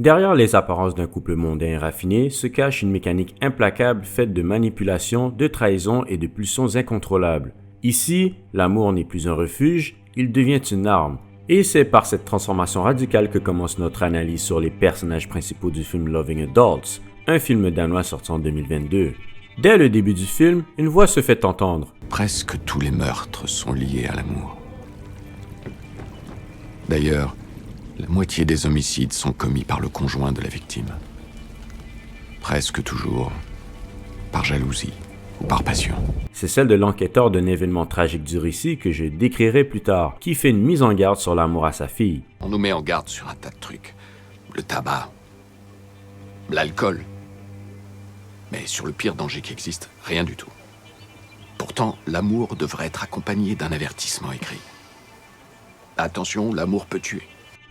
Derrière les apparences d'un couple mondain et raffiné se cache une mécanique implacable faite de manipulation, de trahison et de pulsions incontrôlables. Ici, l'amour n'est plus un refuge, il devient une arme. Et c'est par cette transformation radicale que commence notre analyse sur les personnages principaux du film Loving Adults, un film danois sorti en 2022. Dès le début du film, une voix se fait entendre. Presque tous les meurtres sont liés à l'amour. D'ailleurs, la moitié des homicides sont commis par le conjoint de la victime. Presque toujours par jalousie ou par passion. C'est celle de l'enquêteur d'un événement tragique du récit que je décrirai plus tard, qui fait une mise en garde sur l'amour à sa fille. On nous met en garde sur un tas de trucs. Le tabac, l'alcool. Mais sur le pire danger qui existe, rien du tout. Pourtant, l'amour devrait être accompagné d'un avertissement écrit. Attention, l'amour peut tuer.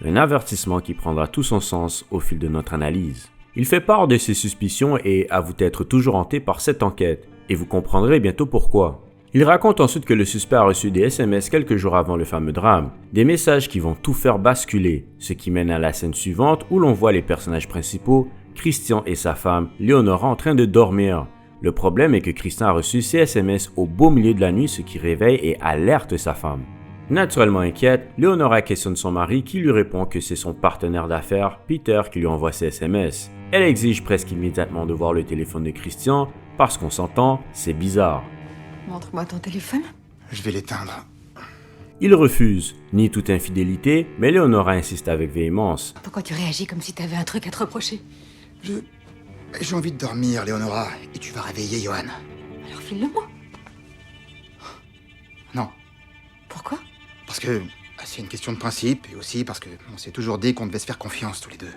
Un avertissement qui prendra tout son sens au fil de notre analyse. Il fait part de ses suspicions et avoue être toujours hanté par cette enquête, et vous comprendrez bientôt pourquoi. Il raconte ensuite que le suspect a reçu des SMS quelques jours avant le fameux drame, des messages qui vont tout faire basculer, ce qui mène à la scène suivante où l'on voit les personnages principaux, Christian et sa femme, Leonora, en train de dormir. Le problème est que Christian a reçu ces SMS au beau milieu de la nuit, ce qui réveille et alerte sa femme. Naturellement inquiète, Leonora questionne son mari qui lui répond que c'est son partenaire d'affaires, Peter, qui lui envoie ces SMS. Elle exige presque immédiatement de voir le téléphone de Christian, parce qu'on s'entend, c'est bizarre. Montre-moi ton téléphone. Je vais l'éteindre. Il refuse, nie toute infidélité, mais Leonora insiste avec véhémence. Pourquoi tu réagis comme si t'avais un truc à te reprocher? J'ai envie de dormir, Léonora, et tu vas réveiller Johan. Alors file-le-moi. Non, Pourquoi? parce que c'est une question de principe, et aussi parce que on s'est toujours dit qu'on devait se faire confiance tous les deux.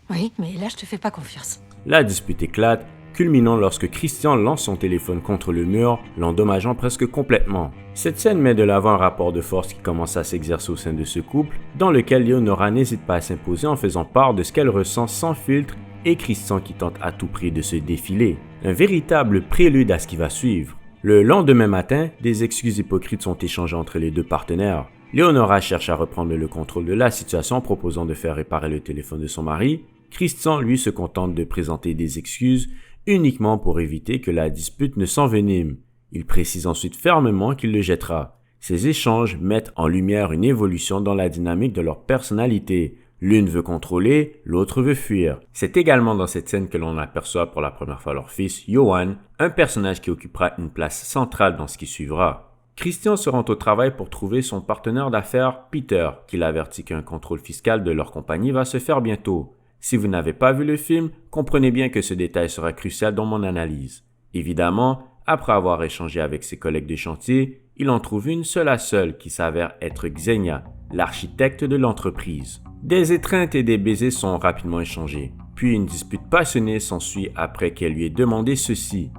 Oui, mais là je te fais pas confiance. La dispute éclate, culminant lorsque Christian lance son téléphone contre le mur, l'endommageant presque complètement. Cette scène met de l'avant un rapport de force qui commence à s'exercer au sein de ce couple, dans lequel Leonora n'hésite pas à s'imposer en faisant part de ce qu'elle ressent sans filtre, et Christian qui tente à tout prix de se défiler. Un véritable prélude à ce qui va suivre. Le lendemain matin, des excuses hypocrites sont échangées entre les deux partenaires. Leonora cherche à reprendre le contrôle de la situation en proposant de faire réparer le téléphone de son mari. Christian, lui, se contente de présenter des excuses uniquement pour éviter que la dispute ne s'envenime. Il précise ensuite fermement qu'il le jettera. Ces échanges mettent en lumière une évolution dans la dynamique de leur personnalité. L'une veut contrôler, l'autre veut fuir. C'est également dans cette scène que l'on aperçoit pour la première fois leur fils, Johan, un personnage qui occupera une place centrale dans ce qui suivra. Christian se rend au travail pour trouver son partenaire d'affaires, Peter, qui l'avertit qu'un contrôle fiscal de leur compagnie va se faire bientôt. Si vous n'avez pas vu le film, comprenez bien que ce détail sera crucial dans mon analyse. Évidemment, après avoir échangé avec ses collègues de chantier, il en trouve une seule à seule qui s'avère être Xenia, l'architecte de l'entreprise. Des étreintes et des baisers sont rapidement échangés, puis une dispute passionnée s'ensuit après qu'elle lui ait demandé ceci.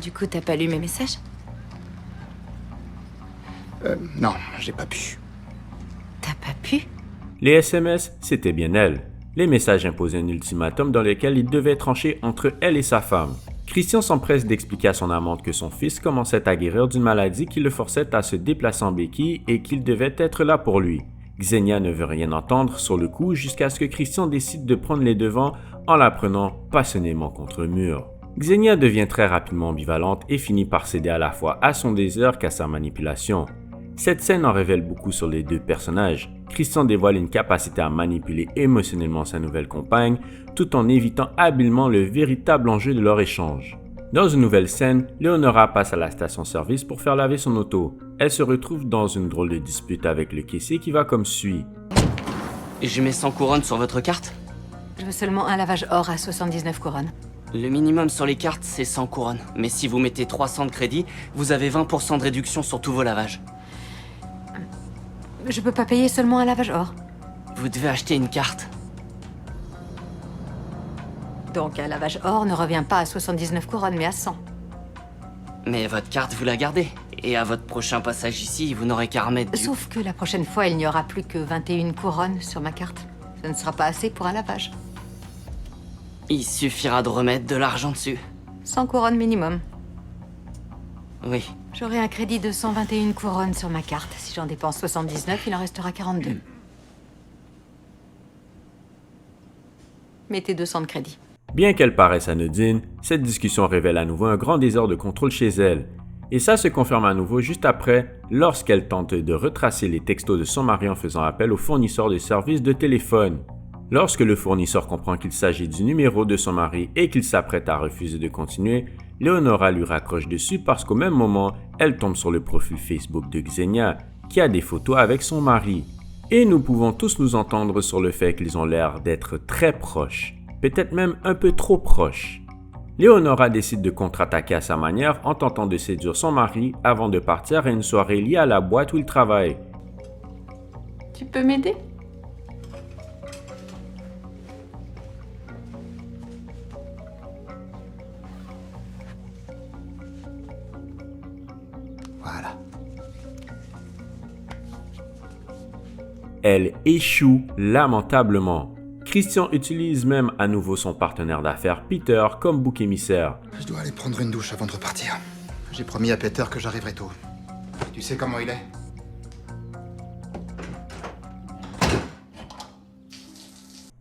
Du coup, t'as pas lu mes messages? Non, j'ai pas pu. T'as pas pu? Les SMS, c'était bien elle. Les messages imposaient un ultimatum dans lequel il devait trancher entre elle et sa femme. Christian s'empresse d'expliquer à son amante que son fils commençait à guérir d'une maladie qui le forçait à se déplacer en béquille et qu'il devait être là pour lui. Xenia ne veut rien entendre sur le coup jusqu'à ce que Christian décide de prendre les devants en la prenant passionnément contre le mur. Xenia devient très rapidement ambivalente et finit par céder à la fois à son désir qu'à sa manipulation. Cette scène en révèle beaucoup sur les deux personnages. Christian dévoile une capacité à manipuler émotionnellement sa nouvelle compagne, tout en évitant habilement le véritable enjeu de leur échange. Dans une nouvelle scène, Leonora passe à la station-service pour faire laver son auto. Elle se retrouve dans une drôle de dispute avec le caissier qui va comme suit. Je mets 100 couronnes sur votre carte. Je veux seulement un lavage or à 79 couronnes. Le minimum sur les cartes, c'est 100 couronnes. Mais si vous mettez 300 de crédit, vous avez 20% de réduction sur tous vos lavages. Je peux pas payer seulement un lavage or. Vous devez acheter une carte. Donc un lavage or ne revient pas à 79 couronnes, mais à 100. Mais votre carte, vous la gardez. Et à votre prochain passage ici, vous n'aurez qu'à remettre du... Sauf que la prochaine fois, il n'y aura plus que 21 couronnes sur ma carte. Ça ne sera pas assez pour un lavage. Il suffira de remettre de l'argent dessus. 100 couronnes minimum. Oui. J'aurai un crédit de 121 couronnes sur ma carte. Si j'en dépense 79, il en restera 42. Mettez 200 de crédit. Bien qu'elle paraisse anodine, cette discussion révèle à nouveau un grand désir de contrôle chez elle. Et ça se confirme à nouveau juste après, lorsqu'elle tente de retracer les textos de son mari en faisant appel au fournisseur de services de téléphone. Lorsque le fournisseur comprend qu'il s'agit du numéro de son mari et qu'il s'apprête à refuser de continuer, Leonora lui raccroche dessus parce qu'au même moment, elle tombe sur le profil Facebook de Xenia, qui a des photos avec son mari. Et nous pouvons tous nous entendre sur le fait qu'ils ont l'air d'être très proches, peut-être même un peu trop proches. Leonora décide de contre-attaquer à sa manière en tentant de séduire son mari avant de partir à une soirée liée à la boîte où il travaille. Tu peux m'aider? Voilà. Elle échoue lamentablement. Christian utilise même à nouveau son partenaire d'affaires Peter comme bouc émissaire. Je dois aller prendre une douche avant de repartir. J'ai promis à Peter que j'arriverai tôt. Et tu sais comment il est?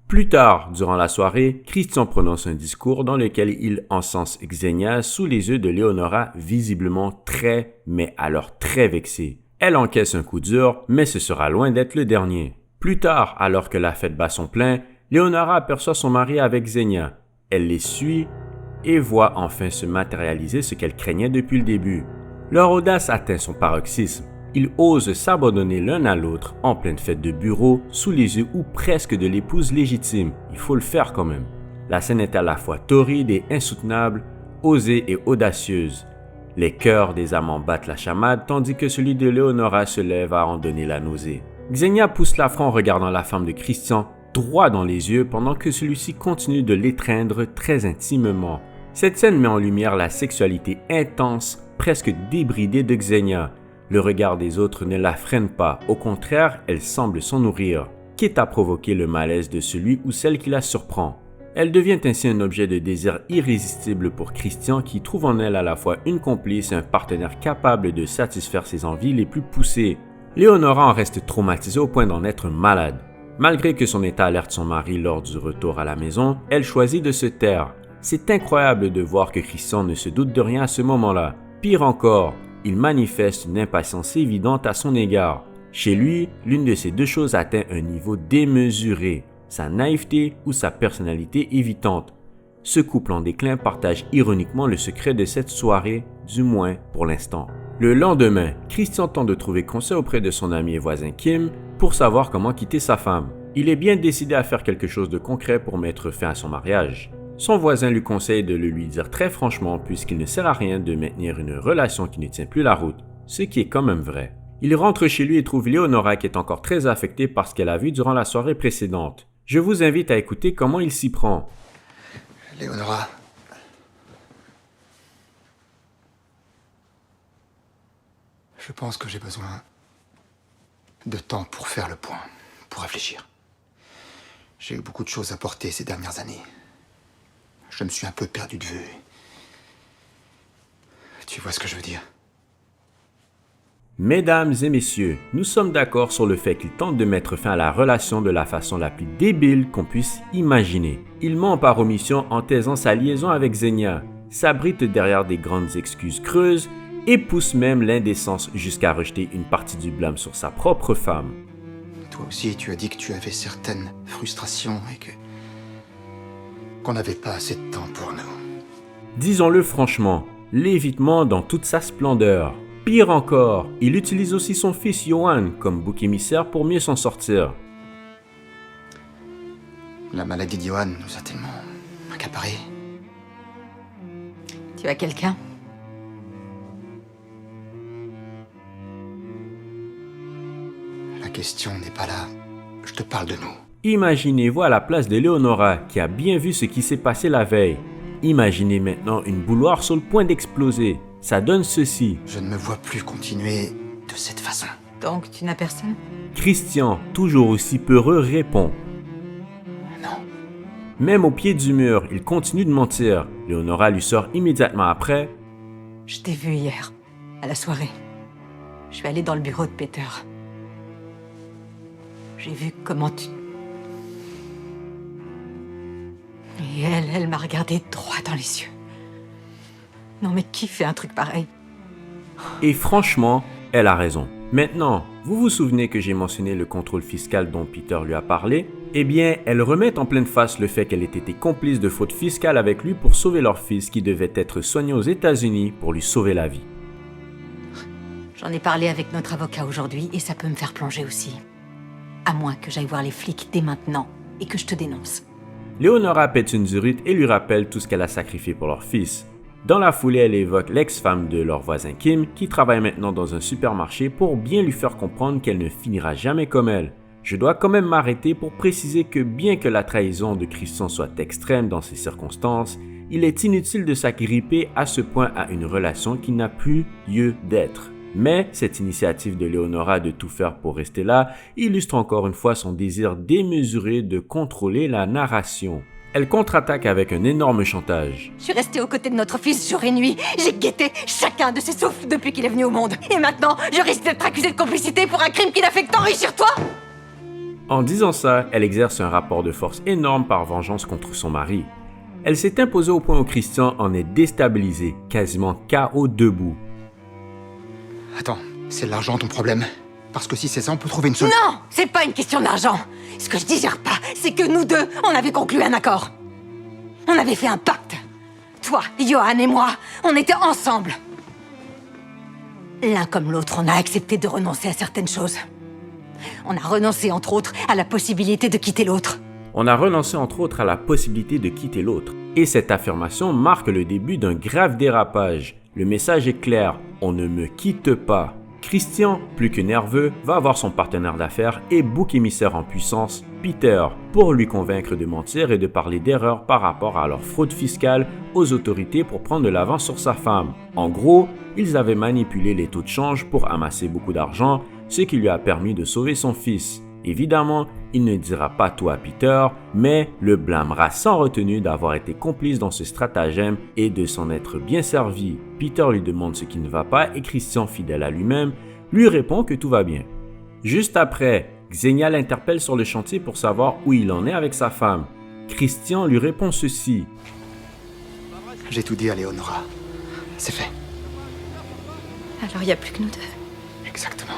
Plus tard, durant la soirée, Christian prononce un discours dans lequel il encense Xenia sous les yeux de Leonora, visiblement très, mais alors très vexée. Elle encaisse un coup dur, mais ce sera loin d'être le dernier. Plus tard, alors que la fête bat son plein, Leonora aperçoit son mari avec Xenia. Elle les suit et voit enfin se matérialiser ce qu'elle craignait depuis le début. Leur audace atteint son paroxysme. Ils osent s'abandonner l'un à l'autre en pleine fête de bureau, sous les yeux ou presque de l'épouse légitime. Il faut le faire quand même. La scène est à la fois torride et insoutenable, osée et audacieuse. Les cœurs des amants battent la chamade, tandis que celui de Leonora se lève à en donner la nausée. Xenia pousse l'affront en regardant la femme de Christian droit dans les yeux pendant que celui-ci continue de l'étreindre très intimement. Cette scène met en lumière la sexualité intense, presque débridée de Xenia. Le regard des autres ne la freine pas, au contraire, elle semble s'en nourrir, quitte à provoquer le malaise de celui ou celle qui la surprend. Elle devient ainsi un objet de désir irrésistible pour Christian qui trouve en elle à la fois une complice et un partenaire capable de satisfaire ses envies les plus poussées. Leonora en reste traumatisée au point d'en être malade. Malgré que son état alerte son mari lors du retour à la maison, elle choisit de se taire. C'est incroyable de voir que Christian ne se doute de rien à ce moment-là. Pire encore, il manifeste une impatience évidente à son égard. Chez lui, l'une de ces deux choses atteint un niveau démesuré, sa naïveté ou sa personnalité évitante. Ce couple en déclin partage ironiquement le secret de cette soirée, du moins pour l'instant. Le lendemain, Christian tente de trouver conseil auprès de son ami et voisin Kim pour savoir comment quitter sa femme. Il est bien décidé à faire quelque chose de concret pour mettre fin à son mariage. Son voisin lui conseille de le lui dire très franchement puisqu'il ne sert à rien de maintenir une relation qui ne tient plus la route, ce qui est quand même vrai. Il rentre chez lui et trouve Leonora qui est encore très affectée par ce qu'elle a vu durant la soirée précédente. Je vous invite à écouter comment il s'y prend. Leonora. Je pense que j'ai besoin de temps pour faire le point, pour réfléchir. J'ai eu beaucoup de choses à porter ces dernières années. Je me suis un peu perdu de vue. Tu vois ce que je veux dire? Mesdames et messieurs, nous sommes d'accord sur le fait qu'il tente de mettre fin à la relation de la façon la plus débile qu'on puisse imaginer. Il ment par omission en taisant sa liaison avec Xenia, s'abrite derrière des grandes excuses creuses et pousse même l'indécence jusqu'à rejeter une partie du blâme sur sa propre femme. Toi aussi, tu as dit que tu avais certaines frustrations et qu'on n'avait pas assez de temps pour nous. Disons-le franchement, l'évitement dans toute sa splendeur. Pire encore, il utilise aussi son fils Johan comme bouc émissaire pour mieux s'en sortir. La maladie d'Johan nous a tellement accaparés. Tu as quelqu'un? La question n'est pas là. Je te parle de nous. Imaginez-vous à la place de Leonora qui a bien vu ce qui s'est passé la veille. Imaginez maintenant une bouilloire sur le point d'exploser. Ça donne ceci. Je ne me vois plus continuer de cette façon. Donc tu n'as personne? Christian, toujours aussi peureux, répond. Non. Même au pied du mur, il continue de mentir. Leonora lui sort immédiatement après. Je t'ai vu hier, à la soirée. Je suis allée dans le bureau de Peter. J'ai vu comment tu... Elle m'a regardé droit dans les yeux. Non mais qui fait un truc pareil? Et franchement, elle a raison. Maintenant, vous vous souvenez que j'ai mentionné le contrôle fiscal dont Peter lui a parlé? Eh bien, elle remet en pleine face le fait qu'elle ait été complice de fraude fiscale avec lui pour sauver leur fils qui devait être soigné aux États-Unis pour lui sauver la vie. J'en ai parlé avec notre avocat aujourd'hui et ça peut me faire plonger aussi. À moins que j'aille voir les flics dès maintenant et que je te dénonce. Leonora pète une durite et lui rappelle tout ce qu'elle a sacrifié pour leur fils. Dans la foulée, elle évoque l'ex-femme de leur voisin Kim, qui travaille maintenant dans un supermarché pour bien lui faire comprendre qu'elle ne finira jamais comme elle. Je dois quand même m'arrêter pour préciser que bien que la trahison de Christian soit extrême dans ces circonstances, il est inutile de s'agripper à ce point à une relation qui n'a plus lieu d'être. Mais cette initiative de Leonora de tout faire pour rester là illustre encore une fois son désir démesuré de contrôler la narration. Elle contre-attaque avec un énorme chantage. Je suis restée aux côtés de notre fils jour et nuit. J'ai guetté chacun de ses souffles depuis qu'il est venu au monde. Et maintenant, je risque d'être accusée de complicité pour un crime qui n'a fait que t'enrichir toi. En disant ça, elle exerce un rapport de force énorme par vengeance contre son mari. Elle s'est imposée au point où Christian en est déstabilisé, quasiment KO debout. Attends, c'est l'argent ton problème? Parce que si c'est ça, on peut trouver une solution. Non, c'est pas une question d'argent. Ce que je digère pas, c'est que nous deux, on avait conclu un accord. On avait fait un pacte. Toi, Johan et moi, on était ensemble. L'un comme l'autre, on a accepté de renoncer à certaines choses. On a renoncé, entre autres, à la possibilité de quitter l'autre. On a renoncé entre autres à la possibilité de quitter l'autre. Et cette affirmation marque le début d'un grave dérapage. Le message est clair, on ne me quitte pas. Christian, plus que nerveux, va avoir son partenaire d'affaires et bouc émissaire en puissance, Peter, pour lui convaincre de mentir et de parler d'erreurs par rapport à leur fraude fiscale aux autorités pour prendre de l'avance sur sa femme. En gros, ils avaient manipulé les taux de change pour amasser beaucoup d'argent, ce qui lui a permis de sauver son fils. Évidemment, il ne dira pas tout à Peter, mais le blâmera sans retenue d'avoir été complice dans ce stratagème et de s'en être bien servi. Peter lui demande ce qui ne va pas et Christian, fidèle à lui-même, lui répond que tout va bien. Juste après, Xenia l'interpelle sur le chantier pour savoir où il en est avec sa femme. Christian lui répond ceci. J'ai tout dit à Leonora. C'est fait. Alors il n'y a plus que nous deux. Exactement.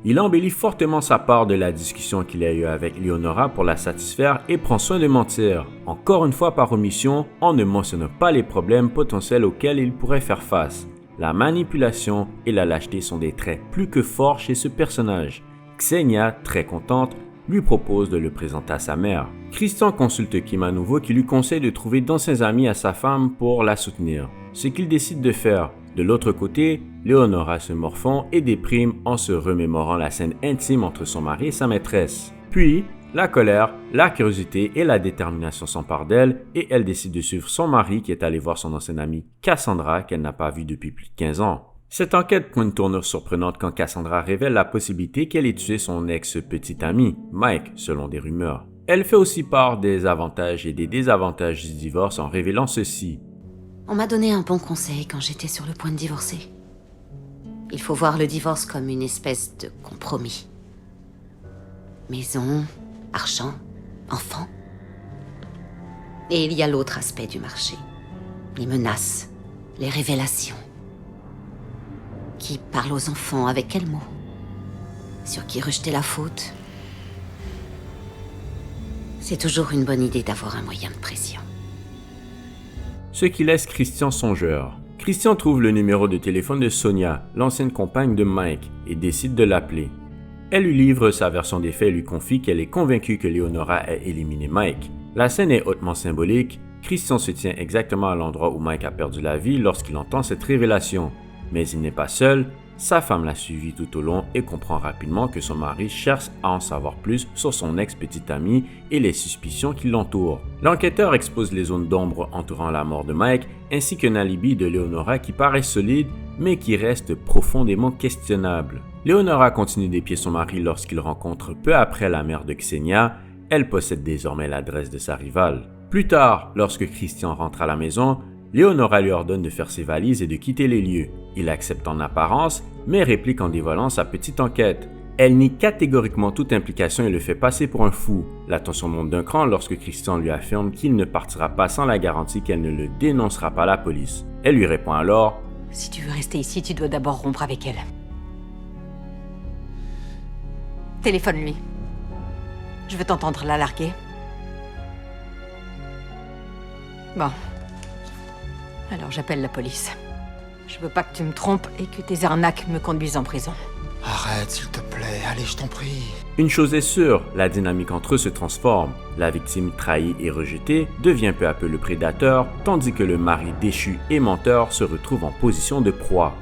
Il embellit fortement sa part de la discussion qu'il a eue avec Leonora pour la satisfaire et prend soin de mentir. Encore une fois par omission, en ne mentionnant pas les problèmes potentiels auxquels il pourrait faire face. La manipulation et la lâcheté sont des traits plus que forts chez ce personnage. Xenia, très contente, lui propose de le présenter à sa mère. Christian consulte Kim à nouveau qui lui conseille de trouver d'anciens amis à sa femme pour la soutenir. Ce qu'il décide de faire. De l'autre côté, Leonora se morfond et déprime en se remémorant la scène intime entre son mari et sa maîtresse. Puis, la colère, la curiosité et la détermination s'emparent d'elle et elle décide de suivre son mari qui est allé voir son ancienne amie Cassandra qu'elle n'a pas vue depuis plus de 15 ans. Cette enquête prend une tournure surprenante quand Cassandra révèle la possibilité qu'elle ait tué son ex-petit ami, Mike, selon des rumeurs. Elle fait aussi part des avantages et des désavantages du divorce en révélant ceci. On m'a donné un bon conseil quand j'étais sur le point de divorcer. Il faut voir le divorce comme une espèce de compromis. Maison, argent, enfants. Et il y a l'autre aspect du marché. Les menaces, les révélations. Qui parle aux enfants, avec quels mots? Sur qui rejeter la faute? C'est toujours une bonne idée d'avoir un moyen de pression. Ce qui laisse Christian songeur. Christian trouve le numéro de téléphone de Sonia, l'ancienne compagne de Mike, et décide de l'appeler. Elle lui livre sa version des faits et lui confie qu'elle est convaincue que Leonora a éliminé Mike. La scène est hautement symbolique. Christian se tient exactement à l'endroit où Mike a perdu la vie lorsqu'il entend cette révélation. Mais il n'est pas seul. Sa femme l'a suivi tout au long et comprend rapidement que son mari cherche à en savoir plus sur son ex-petite amie et les suspicions qui l'entourent. L'enquêteur expose les zones d'ombre entourant la mort de Mike ainsi qu'un alibi de Leonora qui paraît solide mais qui reste profondément questionnable. Leonora continue d'épier son mari lorsqu'il rencontre peu après la mère de Xenia. Elle possède désormais l'adresse de sa rivale. Plus tard, lorsque Christian rentre à la maison, Leonora lui ordonne de faire ses valises et de quitter les lieux. Il accepte en apparence, mais réplique en dévoilant sa petite enquête. Elle nie catégoriquement toute implication et le fait passer pour un fou. La tension monte d'un cran lorsque Christian lui affirme qu'il ne partira pas sans la garantie qu'elle ne le dénoncera pas à la police. Elle lui répond alors « Si tu veux rester ici, tu dois d'abord rompre avec elle. Téléphone-lui. Je veux t'entendre la larguer. » Bon. Alors j'appelle la police. Je veux pas que tu me trompes et que tes arnaques me conduisent en prison. Arrête, s'il te plaît. Allez, je t'en prie. Une chose est sûre, la dynamique entre eux se transforme. La victime trahie et rejetée devient peu à peu le prédateur, tandis que le mari déchu et menteur se retrouve en position de proie.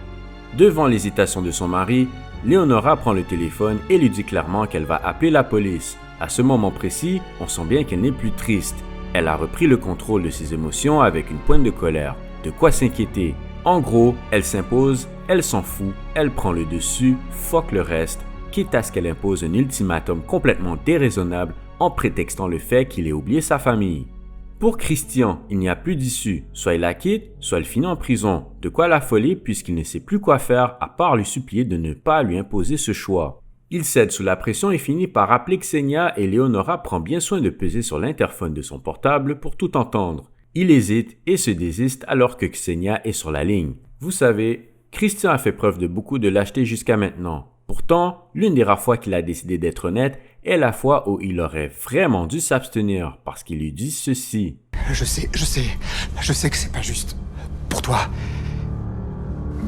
Devant l'hésitation de son mari, Leonora prend le téléphone et lui dit clairement qu'elle va appeler la police. À ce moment précis, on sent bien qu'elle n'est plus triste. Elle a repris le contrôle de ses émotions avec une pointe de colère. De quoi s'inquiéter? En gros, elle s'impose, elle s'en fout, elle prend le dessus, fuck le reste, quitte à ce qu'elle impose un ultimatum complètement déraisonnable en prétextant le fait qu'il ait oublié sa famille. Pour Christian, il n'y a plus d'issue, soit il la quitte, soit elle finit en prison. De quoi l'affoler puisqu'il ne sait plus quoi faire à part lui supplier de ne pas lui imposer ce choix. Il cède sous la pression et finit par appeler Xenia et Leonora prend bien soin de peser sur l'interphone de son portable pour tout entendre. Il hésite et se désiste alors que Xenia est sur la ligne. Vous savez, Christian a fait preuve de beaucoup de lâcheté jusqu'à maintenant. Pourtant, l'une des rares fois qu'il a décidé d'être honnête est la fois où il aurait vraiment dû s'abstenir parce qu'il lui dit ceci. Je sais que c'est pas juste pour toi.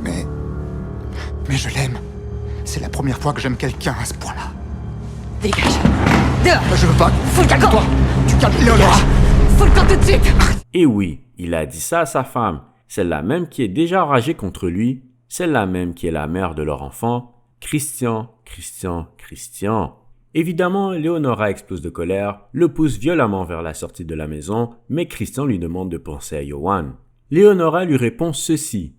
Mais je l'aime. C'est la première fois que j'aime quelqu'un à ce point-là. Dégage. Dehors. Je veux pas. Fous le camp. Calme-toi. Tu calmes Léonora. Fous le camp tout de suite. Et oui, il a dit ça à sa femme, celle-là même qui est déjà enragée contre lui, celle-là même qui est la mère de leur enfant, Christian. Évidemment, Leonora explose de colère, le pousse violemment vers la sortie de la maison, mais Christian lui demande de penser à Johan. Leonora lui répond ceci.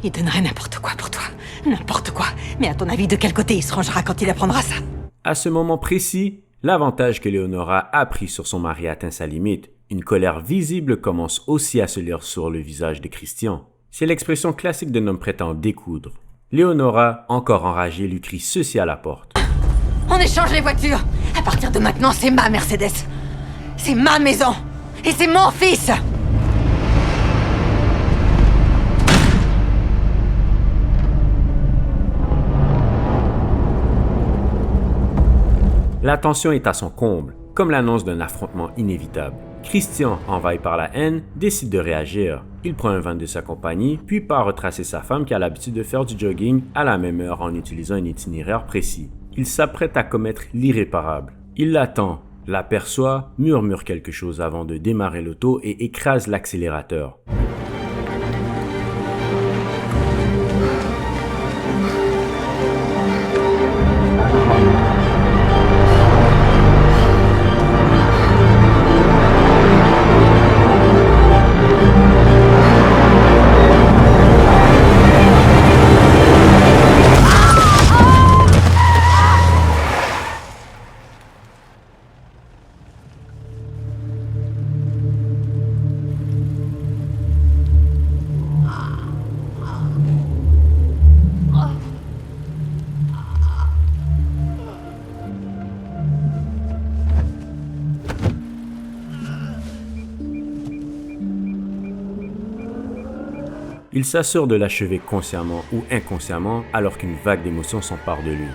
Il donnerait n'importe quoi pour toi. N'importe quoi. Mais à ton avis, de quel côté il se rangera quand il apprendra ça? À ce moment précis, l'avantage que Leonora a pris sur son mari atteint sa limite. Une colère visible commence aussi à se lire sur le visage de Christian. C'est l'expression classique d'un homme prêt à en découdre. Leonora, encore enragée, lui crie ceci à la porte. On échange les voitures. À partir de maintenant, c'est ma Mercedes. C'est ma maison. Et c'est mon fils. La tension est à son comble, comme l'annonce d'un affrontement inévitable. Christian, envahi par la haine, décide de réagir. Il prend un van de sa compagnie, puis part retracer sa femme qui a l'habitude de faire du jogging à la même heure en utilisant un itinéraire précis. Il s'apprête à commettre l'irréparable. Il l'attend, l'aperçoit, murmure quelque chose avant de démarrer l'auto et écrase l'accélérateur. Il s'assure de l'achever consciemment ou inconsciemment alors qu'une vague d'émotions s'empare de lui.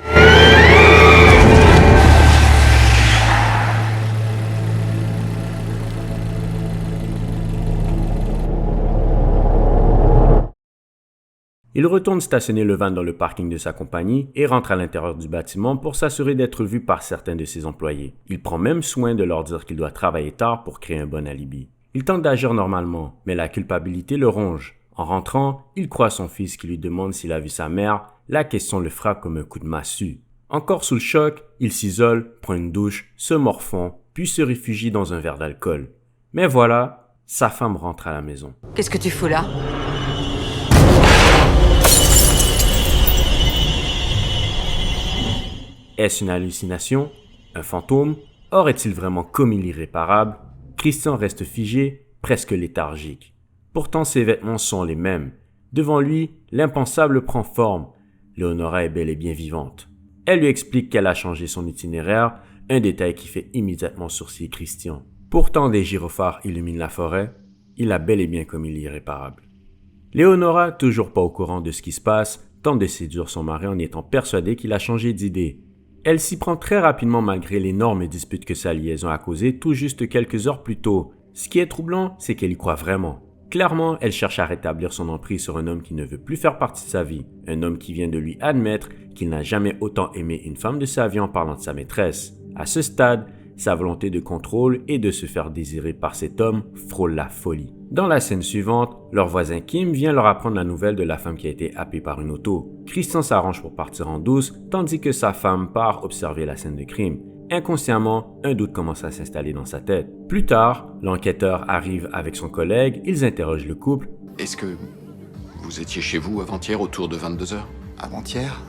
Il retourne stationner le van dans le parking de sa compagnie et rentre à l'intérieur du bâtiment pour s'assurer d'être vu par certains de ses employés. Il prend même soin de leur dire qu'il doit travailler tard pour créer un bon alibi. Il tente d'agir normalement, mais la culpabilité le ronge. En rentrant, il croit son fils qui lui demande s'il a vu sa mère. La question le frappe comme un coup de massue. Encore sous le choc, il s'isole, prend une douche, se morfond, puis se réfugie dans un verre d'alcool. Mais voilà, sa femme rentre à la maison. Qu'est-ce que tu fous là? Est-ce une hallucination? Un fantôme? Aurait-il vraiment commis l'irréparable? Christian reste figé, presque léthargique. Pourtant, ses vêtements sont les mêmes. Devant lui, l'impensable prend forme. Leonora est bel et bien vivante. Elle lui explique qu'elle a changé son itinéraire, un détail qui fait immédiatement sourciller Christian. Pourtant, des gyrophares illuminent la forêt, il a bel et bien commis l'irréparable. Leonora, toujours pas au courant de ce qui se passe, tente de séduire son mari en étant persuadée qu'il a changé d'idée. Elle s'y prend très rapidement malgré l'énorme dispute que sa liaison a causée tout juste quelques heures plus tôt. Ce qui est troublant, c'est qu'elle y croit vraiment. Clairement, elle cherche à rétablir son emprise sur un homme qui ne veut plus faire partie de sa vie, un homme qui vient de lui admettre qu'il n'a jamais autant aimé une femme de sa vie en parlant de sa maîtresse. À ce stade, sa volonté de contrôle et de se faire désirer par cet homme frôle la folie. Dans la scène suivante, leur voisin Kim vient leur apprendre la nouvelle de la femme qui a été happée par une auto. Christian s'arrange pour partir en douce, tandis que sa femme part observer la scène de crime. Inconsciemment, un doute commence à s'installer dans sa tête. Plus tard, l'enquêteur arrive avec son collègue, ils interrogent le couple. Est-ce que vous étiez chez vous avant-hier autour de 22h? Avant-hier?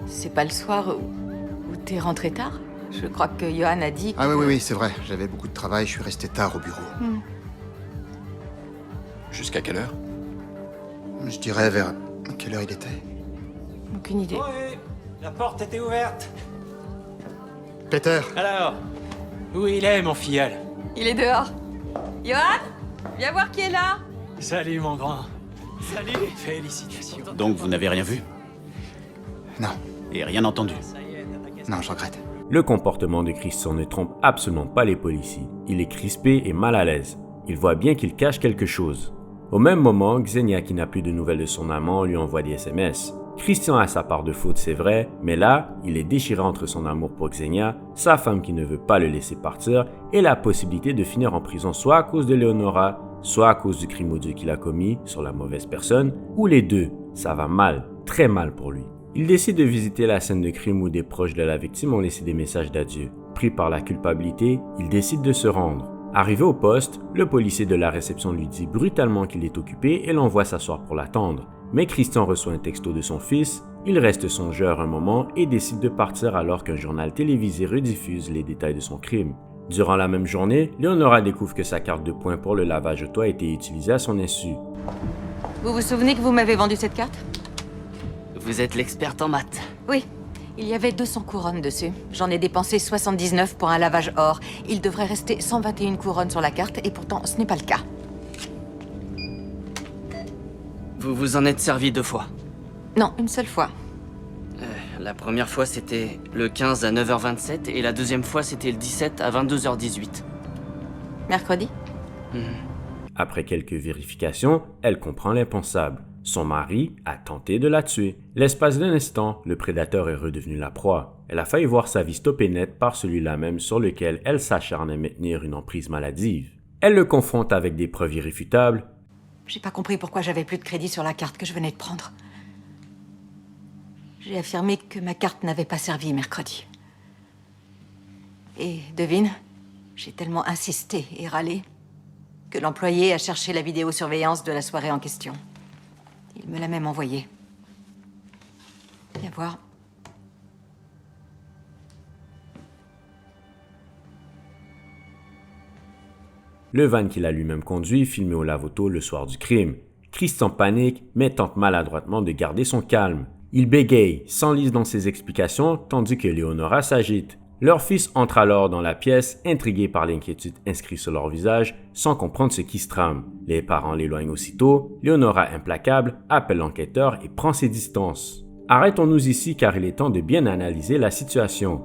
C'est pas le soir où t'es rentré tard? Je crois que Johan a dit que... Ah oui, c'est vrai. J'avais beaucoup de travail, je suis resté tard au bureau. Jusqu'à quelle heure? Je dirais vers quelle heure il était. Aucune idée. Oui, la porte était ouverte. Peter! Alors, où il est, mon filleul? Il est dehors. Johan, viens voir qui est là. Salut, mon grand. Salut. Félicitations. Donc vous n'avez rien vu? Non, Et rien entendu? Ça y est, t'as ta caisse. non, je regrette. Le comportement de Christian ne trompe absolument pas les policiers. Il est crispé et mal à l'aise. Il voit bien qu'il cache quelque chose. Au même moment, Xenia, qui n'a plus de nouvelles de son amant, lui envoie des SMS. Christian a sa part de faute, c'est vrai, mais là, il est déchiré entre son amour pour Xenia, sa femme qui ne veut pas le laisser partir, et la possibilité de finir en prison soit à cause de Leonora, soit à cause du crime odieux qu'il a commis sur la mauvaise personne, ou les deux. Ça va mal, très mal pour lui. Il décide de visiter la scène de crime où des proches de la victime ont laissé des messages d'adieu. Pris par la culpabilité, il décide de se rendre. Arrivé au poste, le policier de la réception lui dit brutalement qu'il est occupé et l'envoie s'asseoir pour l'attendre. Mais Christian reçoit un texto de son fils, il reste songeur un moment et décide de partir alors qu'un journal télévisé rediffuse les détails de son crime. Durant la même journée, Leonora découvre que sa carte de points pour le lavage auto a été utilisée à son insu. Vous vous souvenez que vous m'avez vendu cette carte? Vous êtes l'experte en maths. Oui. Il y avait 200 couronnes dessus. J'en ai dépensé 79 pour un lavage or. Il devrait rester 121 couronnes sur la carte et pourtant ce n'est pas le cas. Vous vous en êtes servi 2 fois. Non, une seule fois. La première fois c'était le 15 à 9h27 et la deuxième fois c'était le 17 à 22h18. Mercredi? Après quelques vérifications, elle comprend l'impensable. Son mari a tenté de la tuer. L'espace d'un instant, le prédateur est redevenu la proie. Elle a failli voir sa vie stoppée net par celui-là même sur lequel elle s'acharne à maintenir une emprise maladive. Elle le confronte avec des preuves irréfutables. J'ai pas compris pourquoi j'avais plus de crédit sur la carte que je venais de prendre. J'ai affirmé que ma carte n'avait pas servi mercredi. Et devine, j'ai tellement insisté et râlé que l'employé a cherché la vidéosurveillance de la soirée en question. Il me l'a même envoyée. Viens voir. Le van qu'il a lui-même conduit, filmé au lave-auto le soir du crime. Christian panique, mais tente maladroitement de garder son calme. Il bégaye, s'enlise dans ses explications, tandis que Leonora s'agite. Leur fils entre alors dans la pièce, intrigué par l'inquiétude inscrite sur leur visage, sans comprendre ce qui se trame. Les parents l'éloignent aussitôt, Leonora, implacable, appelle l'enquêteur et prend ses distances. Arrêtons-nous ici car il est temps de bien analyser la situation.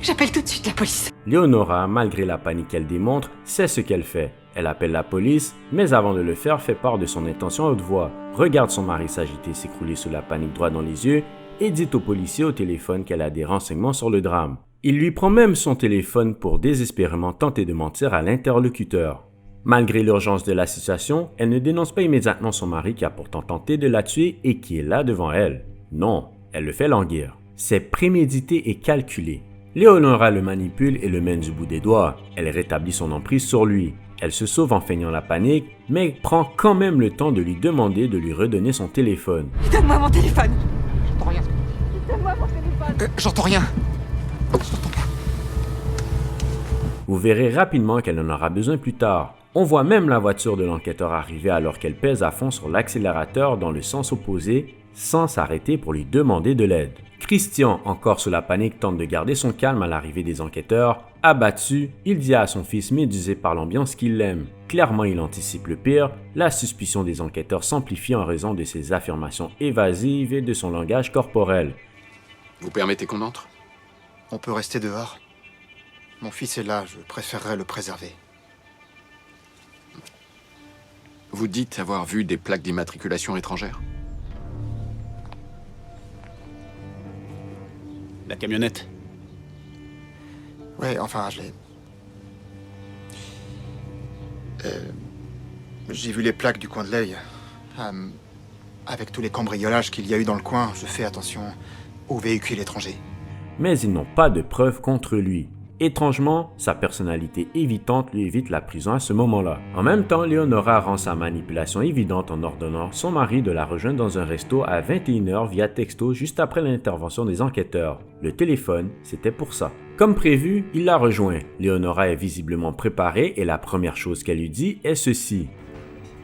J'appelle tout de suite la police. Leonora, malgré la panique qu'elle démontre, sait ce qu'elle fait. Elle appelle la police, mais avant de le faire, fait part de son intention à haute voix. Regarde son mari s'agiter, s'écrouler sous la panique droit dans les yeux, et dit au policier au téléphone qu'elle a des renseignements sur le drame. Il lui prend même son téléphone pour désespérément tenter de mentir à l'interlocuteur. Malgré l'urgence de la situation, elle ne dénonce pas immédiatement son mari qui a pourtant tenté de la tuer et qui est là devant elle. Non, elle le fait languir. C'est prémédité et calculé. Leonora le manipule et le mène du bout des doigts. Elle rétablit son emprise sur lui. Elle se sauve en feignant la panique, mais prend quand même le temps de lui demander de lui redonner son téléphone. Donne-moi mon téléphone. J'entends rien. Donne-moi mon téléphone. J'entends rien. Vous verrez rapidement qu'elle en aura besoin plus tard. On voit même la voiture de l'enquêteur arriver alors qu'elle pèse à fond sur l'accélérateur dans le sens opposé. sans s'arrêter pour lui demander de l'aide. Christian, encore sous la panique, tente de garder son calme à l'arrivée des enquêteurs. Abattu, il dit à son fils médusé par l'ambiance qu'il l'aime. Clairement, il anticipe le pire, la suspicion des enquêteurs s'amplifie en raison de ses affirmations évasives et de son langage corporel. Vous permettez qu'on entre? On peut rester dehors. Mon fils est là, je préférerais le préserver. Vous dites avoir vu des plaques d'immatriculation étrangères? La camionnette. Ouais, enfin, je l'ai... J'ai vu les plaques du coin de l'œil. Avec tous les cambriolages qu'il y a eu dans le coin, je fais attention aux véhicules étrangers. Mais ils n'ont pas de preuves contre lui. Étrangement, sa personnalité évitante lui évite la prison à ce moment-là. En même temps, Leonora rend sa manipulation évidente en ordonnant son mari de la rejoindre dans un resto à 21h via texto juste après l'intervention des enquêteurs. Le téléphone, c'était pour ça. Comme prévu, il la rejoint. Leonora est visiblement préparée et la première chose qu'elle lui dit est ceci.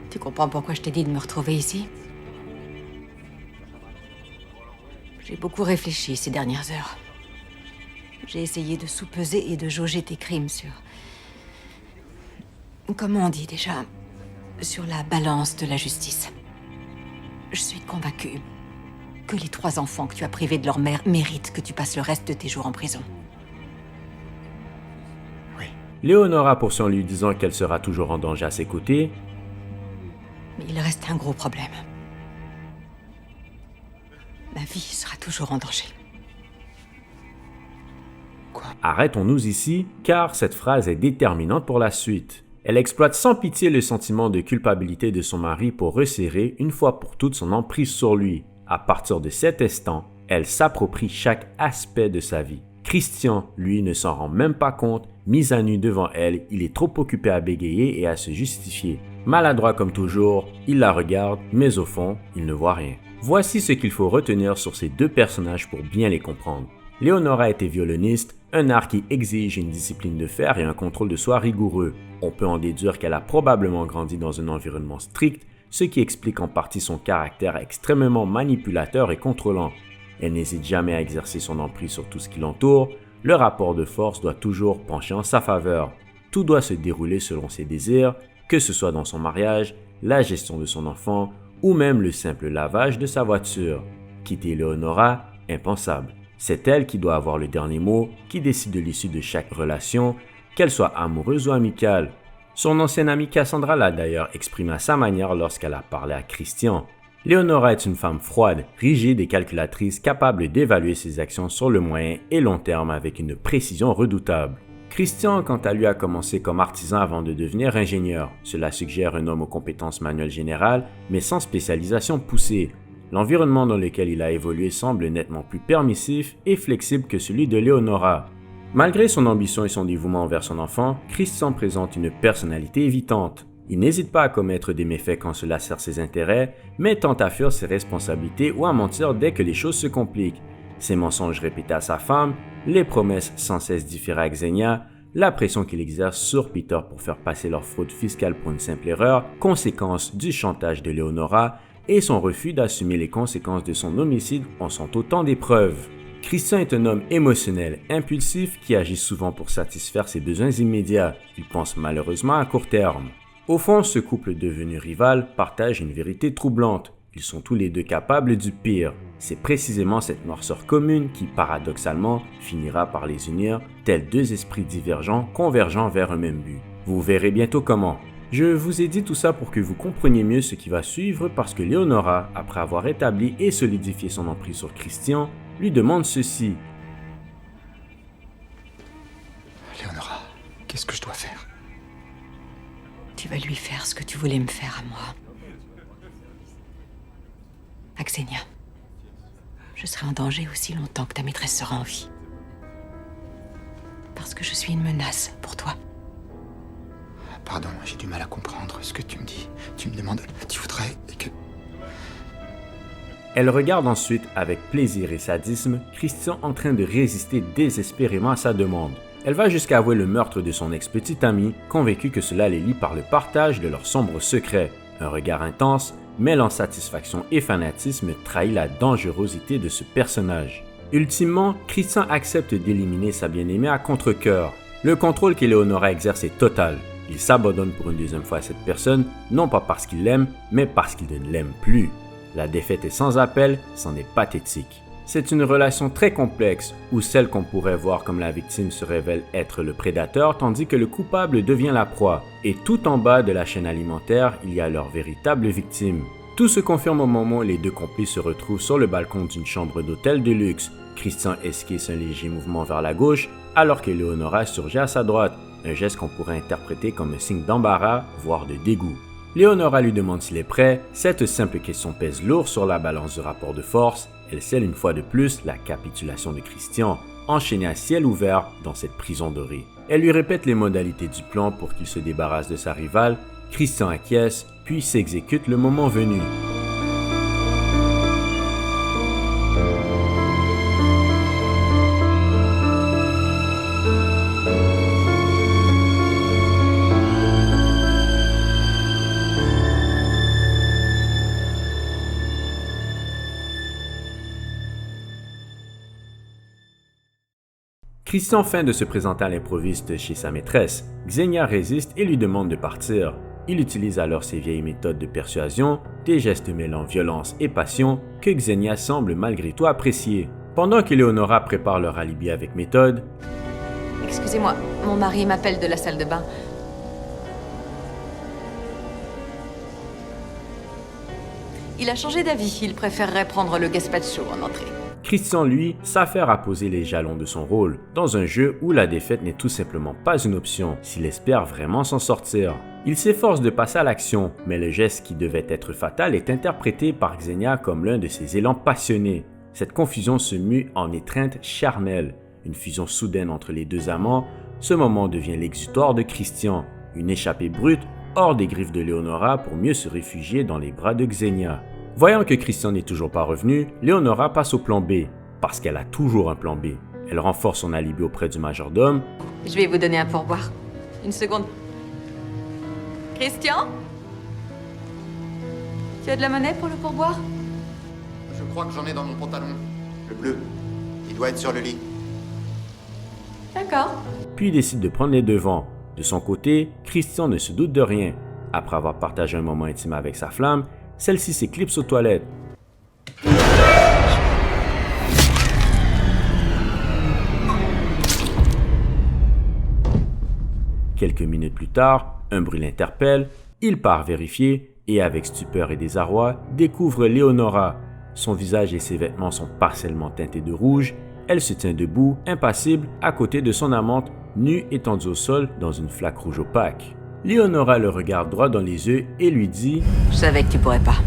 Tu comprends pourquoi je t'ai dit de me retrouver ici? J'ai beaucoup réfléchi ces dernières heures. J'ai essayé de sous-peser et de jauger tes crimes sur... Comment on dit déjà? Sur la balance de la justice. Je suis convaincue que les 3 enfants que tu as privés de leur mère méritent que tu passes le reste de tes jours en prison. Oui. Leonora poursuit en lui disant qu'elle sera toujours en danger à ses côtés. Mais il reste un gros problème. Ma vie sera toujours en danger. Arrêtons-nous ici, car cette phrase est déterminante pour la suite. Elle exploite sans pitié le sentiment de culpabilité de son mari pour resserrer une fois pour toutes son emprise sur lui. À partir de cet instant, elle s'approprie chaque aspect de sa vie. Christian, lui, ne s'en rend même pas compte. Mis à nu devant elle, il est trop occupé à bégayer et à se justifier. Maladroit comme toujours, il la regarde, mais au fond, il ne voit rien. Voici ce qu'il faut retenir sur ces 2 personnages pour bien les comprendre. Leonora était violoniste, un art qui exige une discipline de fer et un contrôle de soi rigoureux. On peut en déduire qu'elle a probablement grandi dans un environnement strict, ce qui explique en partie son caractère extrêmement manipulateur et contrôlant. Elle n'hésite jamais à exercer son emprise sur tout ce qui l'entoure, le rapport de force doit toujours pencher en sa faveur. Tout doit se dérouler selon ses désirs, que ce soit dans son mariage, la gestion de son enfant ou même le simple lavage de sa voiture. Quitter Leonora, impensable. C'est elle qui doit avoir le dernier mot, qui décide de l'issue de chaque relation, qu'elle soit amoureuse ou amicale. Son ancienne amie Cassandra l'a d'ailleurs exprimé à sa manière lorsqu'elle a parlé à Christian. Leonora est une femme froide, rigide et calculatrice, capable d'évaluer ses actions sur le moyen et long terme avec une précision redoutable. Christian, quant à lui, a commencé comme artisan avant de devenir ingénieur. Cela suggère un homme aux compétences manuelles générales, mais sans spécialisation poussée. L'environnement dans lequel il a évolué semble nettement plus permissif et flexible que celui de Leonora. Malgré son ambition et son dévouement envers son enfant, Christian présente une personnalité évitante. Il n'hésite pas à commettre des méfaits quand cela sert ses intérêts, mais tente à fuir ses responsabilités ou à mentir dès que les choses se compliquent. Ses mensonges répétés à sa femme, les promesses sans cesse différées à Xenia, la pression qu'il exerce sur Peter pour faire passer leur fraude fiscale pour une simple erreur, conséquence du chantage de Leonora, et son refus d'assumer les conséquences de son homicide en sont autant d'épreuves. Christian est un homme émotionnel, impulsif, qui agit souvent pour satisfaire ses besoins immédiats. Il pense malheureusement à court terme. Au fond, ce couple devenu rival partage une vérité troublante. Ils sont tous les 2 capables du pire. C'est précisément cette noirceur commune qui, paradoxalement, finira par les unir, tels 2 esprits divergents convergeant vers un même but. Vous verrez bientôt comment. Je vous ai dit tout ça pour que vous compreniez mieux ce qui va suivre parce que Leonora, après avoir établi et solidifié son emprise sur Christian, lui demande ceci. Leonora, qu'est-ce que je dois faire? Tu vas lui faire ce que tu voulais me faire à moi. À Xenia. Je serai en danger aussi longtemps que ta maîtresse sera en vie. Parce que je suis une menace pour toi. Pardon, j'ai du mal à comprendre ce que tu me dis. Tu me demandes, tu voudrais que... Elle regarde ensuite avec plaisir et sadisme Christian en train de résister désespérément à sa demande. Elle va jusqu'à avouer le meurtre de son ex-petite amie, convaincue que cela les lie par le partage de leurs sombres secrets. Un regard intense, mêlant satisfaction et fanatisme, trahit la dangerosité de ce personnage. Ultimement, Christian accepte d'éliminer sa bien-aimée à contre-cœur. Le contrôle qu'Eleonora exerce est total. Il s'abandonne pour une deuxième fois à cette personne, non pas parce qu'il l'aime, mais parce qu'il ne l'aime plus. La défaite est sans appel, c'en est pathétique. C'est une relation très complexe, où celle qu'on pourrait voir comme la victime se révèle être le prédateur, tandis que le coupable devient la proie. Et tout en bas de la chaîne alimentaire, il y a leur véritable victime. Tout se confirme au moment où les deux complices se retrouvent sur le balcon d'une chambre d'hôtel de luxe. Christian esquisse un léger mouvement vers la gauche, alors qu'Eleonora surgit à sa droite, un geste qu'on pourrait interpréter comme un signe d'embarras, voire de dégoût. Leonora lui demande s'il est prêt, cette simple question pèse lourd sur la balance du rapport de force, elle scelle une fois de plus la capitulation de Christian, enchaîné à ciel ouvert dans cette prison dorée. Elle lui répète les modalités du plan pour qu'il se débarrasse de sa rivale, Christian acquiesce, puis s'exécute le moment venu. Christian feint de se présenter à l'improviste chez sa maîtresse. Xenia résiste et lui demande de partir. Il utilise alors ses vieilles méthodes de persuasion, des gestes mêlant violence et passion que Xenia semble malgré tout apprécier. Pendant qu'Eleonora prépare leur alibi avec méthode, « Excusez-moi, mon mari m'appelle de la salle de bain. » Il a changé d'avis, il préférerait prendre le gazpacho en entrée. Christian, lui, s'affaire à poser les jalons de son rôle, dans un jeu où la défaite n'est tout simplement pas une option, s'il espère vraiment s'en sortir. Il s'efforce de passer à l'action, mais le geste qui devait être fatal est interprété par Xenia comme l'un de ses élans passionnés. Cette confusion se mue en étreinte charnelle, une fusion soudaine entre les deux amants. Ce moment devient l'exutoire de Christian, une échappée brute hors des griffes de Leonora pour mieux se réfugier dans les bras de Xenia. Voyant que Christian n'est toujours pas revenu, Leonora passe au plan B, parce qu'elle a toujours un plan B. Elle renforce son alibi auprès du majordome. Je vais vous donner un pourboire. Une seconde. Christian? Tu as de la monnaie pour le pourboire? Je crois que j'en ai dans mon pantalon. Le bleu. Il doit être sur le lit. D'accord. Puis décide de prendre les devants. De son côté, Christian ne se doute de rien. Après avoir partagé un moment intime avec sa flamme, celle-ci s'éclipse aux toilettes. Quelques minutes plus tard, un bruit l'interpelle, il part vérifier et avec stupeur et désarroi, découvre Leonora. Son visage et ses vêtements sont partiellement teintés de rouge. Elle se tient debout, impassible, à côté de son amante, nue étendue au sol dans une flaque rouge opaque. Leonora le regarde droit dans les yeux et lui dit « Je savais que tu pourrais pas. »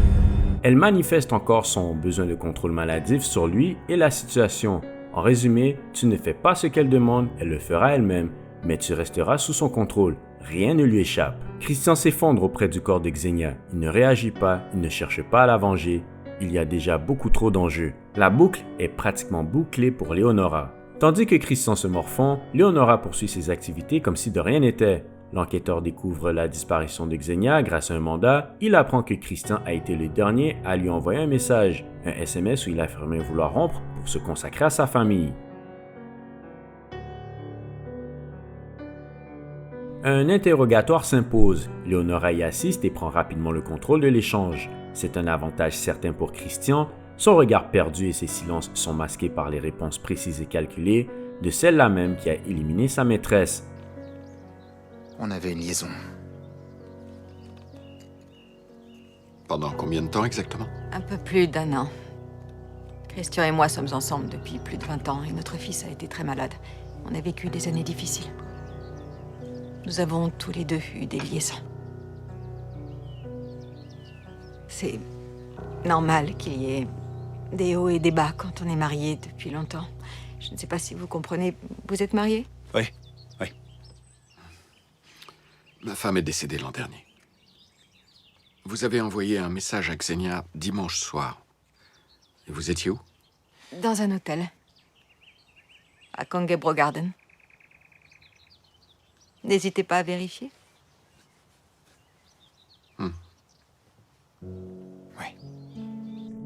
Elle manifeste encore son besoin de contrôle maladif sur lui et la situation. En résumé, tu ne fais pas ce qu'elle demande, elle le fera elle-même, mais tu resteras sous son contrôle. Rien ne lui échappe. Christian s'effondre auprès du corps de Xenia. Il ne réagit pas, il ne cherche pas à la venger. Il y a déjà beaucoup trop d'enjeux. La boucle est pratiquement bouclée pour Leonora. Tandis que Christian se morfond, Leonora poursuit ses activités comme si de rien n'était. L'enquêteur découvre la disparition de Xenia grâce à un mandat. Il apprend que Christian a été le dernier à lui envoyer un message, un SMS où il affirmait vouloir rompre pour se consacrer à sa famille. Un interrogatoire s'impose. Leonora y assiste et prend rapidement le contrôle de l'échange. C'est un avantage certain pour Christian. Son regard perdu et ses silences sont masqués par les réponses précises et calculées de celle-là même qui a éliminé sa maîtresse. On avait une liaison. Pendant combien de temps exactement? Un peu plus d'1 an. Christian et moi sommes ensemble depuis plus de 20 ans et notre fils a été très malade. On a vécu des années difficiles. Nous avons tous les deux eu des liaisons. C'est normal qu'il y ait des hauts et des bas quand on est marié depuis longtemps. Je ne sais pas si vous comprenez. Vous êtes marié? Oui. Ma femme est décédée l'an dernier. Vous avez envoyé un message à Xenia dimanche soir. Et vous étiez où? Dans un hôtel. À Congebro Garden. N'hésitez pas à vérifier.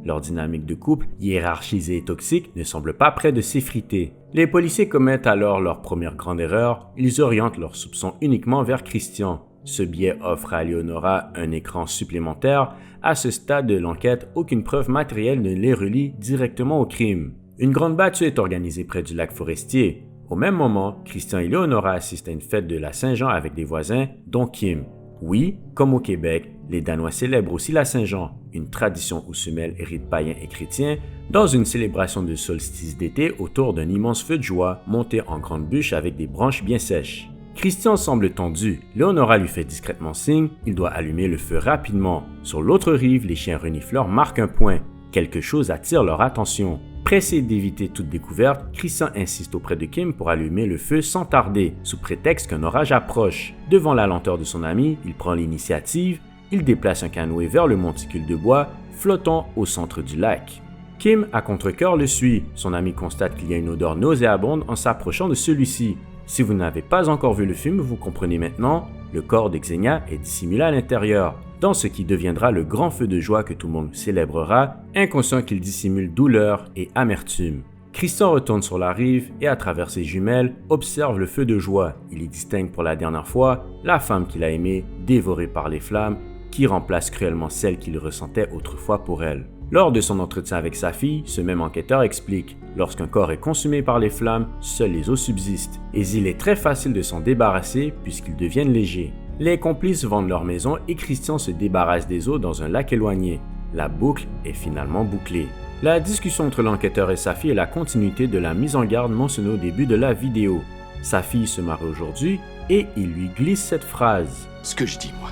Leur dynamique de couple, hiérarchisée et toxique, ne semble pas près de s'effriter. Les policiers commettent alors leur première grande erreur, ils orientent leurs soupçons uniquement vers Christian. Ce biais offre à Eleonora un écran supplémentaire. À ce stade de l'enquête, aucune preuve matérielle ne les relie directement au crime. Une grande battue est organisée près du lac Forestier. Au même moment, Christian et Eleonora assistent à une fête de la Saint-Jean avec des voisins, dont Kim. Oui, comme au Québec, les Danois célèbrent aussi la Saint-Jean, une tradition où se mêlent rites païens et chrétiens, dans une célébration de solstice d'été autour d'un immense feu de joie monté en grande bûche avec des branches bien sèches. Christian semble tendu. Eleonora lui fait discrètement signe, il doit allumer le feu rapidement. Sur l'autre rive, les chiens renifleurs marquent un point. Quelque chose attire leur attention. Pressé d'éviter toute découverte, Christian insiste auprès de Kim pour allumer le feu sans tarder, sous prétexte qu'un orage approche. Devant la lenteur de son ami, il prend l'initiative, il déplace un canoë vers le monticule de bois, flottant au centre du lac. Kim, à contre-cœur, le suit. Son ami constate qu'il y a une odeur nauséabonde en s'approchant de celui-ci. Si vous n'avez pas encore vu le film, vous comprenez maintenant, le corps de Xenia est dissimulé à l'intérieur, dans ce qui deviendra le grand feu de joie que tout le monde célébrera, inconscient qu'il dissimule douleur et amertume. Christian retourne sur la rive et à travers ses jumelles, observe le feu de joie. Il y distingue pour la dernière fois la femme qu'il a aimée, dévorée par les flammes, qui remplace cruellement celle qu'il ressentait autrefois pour elle. Lors de son entretien avec sa fille, ce même enquêteur explique « Lorsqu'un corps est consumé par les flammes, seuls les os subsistent, et il est très facile de s'en débarrasser puisqu'ils deviennent légers. » Les complices vendent leur maison et Christian se débarrasse des os dans un lac éloigné. La boucle est finalement bouclée. La discussion entre l'enquêteur et sa fille est la continuité de la mise en garde mentionnée au début de la vidéo. Sa fille se marie aujourd'hui et il lui glisse cette phrase. Ce que je dis, moi,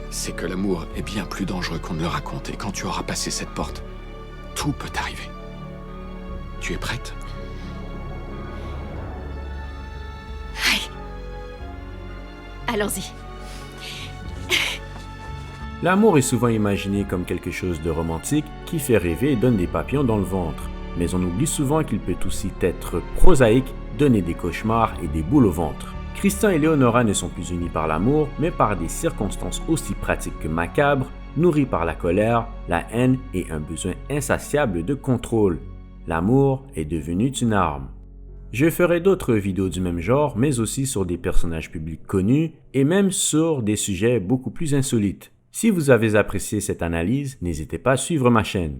c'est que l'amour est bien plus dangereux qu'on ne le raconte, et quand tu auras passé cette porte, tout peut arriver. Tu es prête? Allons-y. L'amour est souvent imaginé comme quelque chose de romantique qui fait rêver et donne des papillons dans le ventre. Mais on oublie souvent qu'il peut aussi être prosaïque, donner des cauchemars et des boules au ventre. Christian et Eleonora ne sont plus unis par l'amour, mais par des circonstances aussi pratiques que macabres, nourries par la colère, la haine et un besoin insatiable de contrôle. L'amour est devenu une arme. Je ferai d'autres vidéos du même genre, mais aussi sur des personnages publics connus et même sur des sujets beaucoup plus insolites. Si vous avez apprécié cette analyse, n'hésitez pas à suivre ma chaîne.